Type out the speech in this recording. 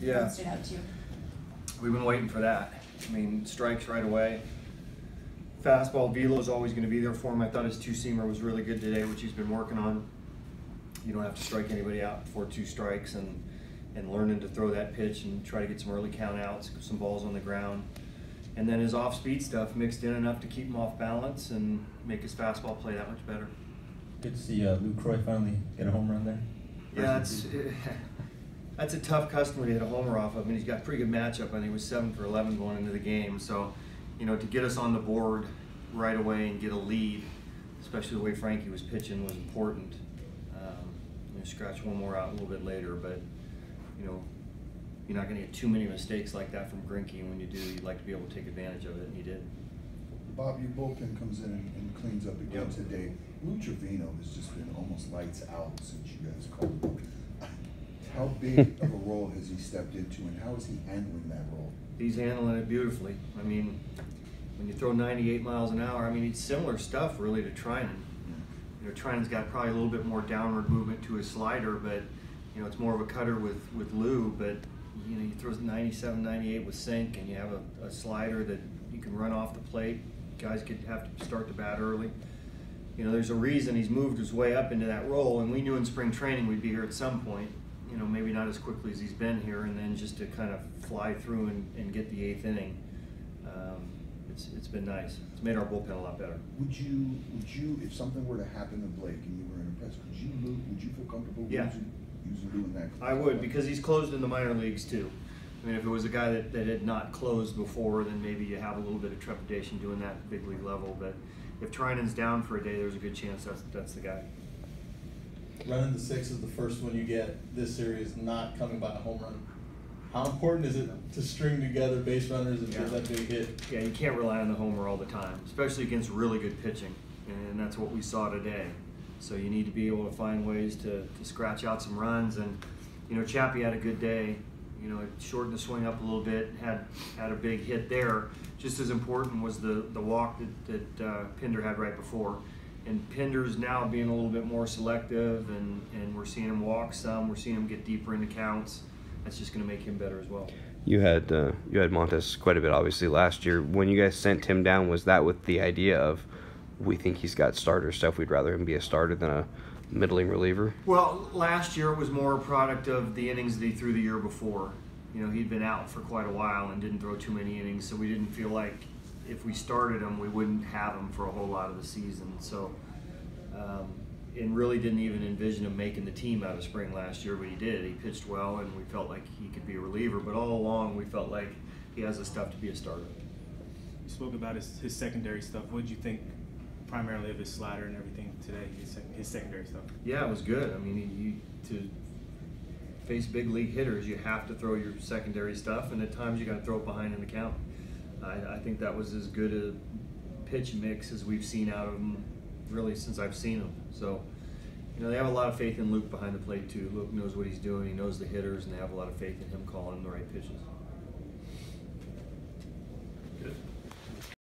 Yeah. What stood out to you? We've been waiting for that. I mean, strikes right away. Fastball, velo is always going to be there for him. I thought his two-seamer was really good today, which he's been working on. You don't have to strike anybody out before 2 strikes, and learning to throw that pitch and try to get some early count outs, some balls on the ground. And then his off-speed stuff mixed in enough to keep him off balance and make his fastball play that much better. Good to see Luke Croy finally get a home run there. Yeah, that's a tough customer to hit a homer off of. I mean, he's got a pretty good matchup. I think he was 7 for 11 going into the game. So, you know, to get us on the board right away and get a lead, especially the way Frankie was pitching, was important. You know, scratch one more out a little bit later, but, you know, you're not going to get too many mistakes like that from Grinke. And when you do, you'd like to be able to take advantage of it, and he did. Bob, your bullpen comes in and cleans up again today. Lou Trevino has just been almost lights out since you guys called him. How big of a role has he stepped into, and how is he handling that role? He's handling it beautifully. I mean, when you throw 98 miles an hour, I mean, it's similar stuff really to Trinan. You know, Trinan's got probably a little bit more downward movement to his slider, but, you know, it's more of a cutter with Lou, but, you know, he throws 97, 98 with sink, and you have a slider that you can run off the plate. Guys have to start the bat early. You know, there's a reason he's moved his way up into that role, and we knew in spring training we'd be here at some point. You know, maybe not as quickly as he's been here, and then just to kind of fly through and get the 8th inning. It's been nice. It's made our bullpen a lot better. Would you, if something were to happen to Blake and you were in a press, would you feel comfortable using Lou in that? I would, because he's closed in the minor leagues too. I mean, if it was a guy that had not closed before, then maybe you have a little bit of trepidation doing that at big league level. But if Trinan's down for a day, there's a good chance that's the guy. Running the 6 is the first one you get this series, not coming by a home run. How important is it to string together base runners and get that big hit? Yeah, you can't rely on the homer all the time, especially against really good pitching, and that's what we saw today. So you need to be able to find ways to scratch out some runs. And, you know, Chappie had a good day. You know, it shortened the swing up a little bit, had a big hit there. Just as important was the walk that Pinder had right before. And Pinder's now being a little bit more selective, and we're seeing him walk some. We're seeing him get deeper into counts. That's just going to make him better as well. You had Montas quite a bit, obviously, last year. When you guys sent him down, was that with the idea of, we think he's got starter stuff, we'd rather him be a starter than a middling reliever? Well, last year it was more a product of the innings that he threw the year before. You know, he'd been out for quite a while and didn't throw too many innings, so we didn't feel like if we started him, we wouldn't have him for a whole lot of the season. So, and really didn't even envision him making the team out of spring last year, but he did. He pitched well, and we felt like he could be a reliever. But all along, we felt like he has the stuff to be a starter. You spoke about his secondary stuff. What did you think primarily of his slider and everything today, his secondary stuff? Yeah, it was good. I mean, to face big league hitters, you have to throw your secondary stuff, and at times you got to throw it behind in the count. I think that was as good a pitch mix as we've seen out of him really since I've seen him. So, you know, they have a lot of faith in Luke behind the plate too. Luke knows what he's doing. He knows the hitters, and they have a lot of faith in him calling the right pitches.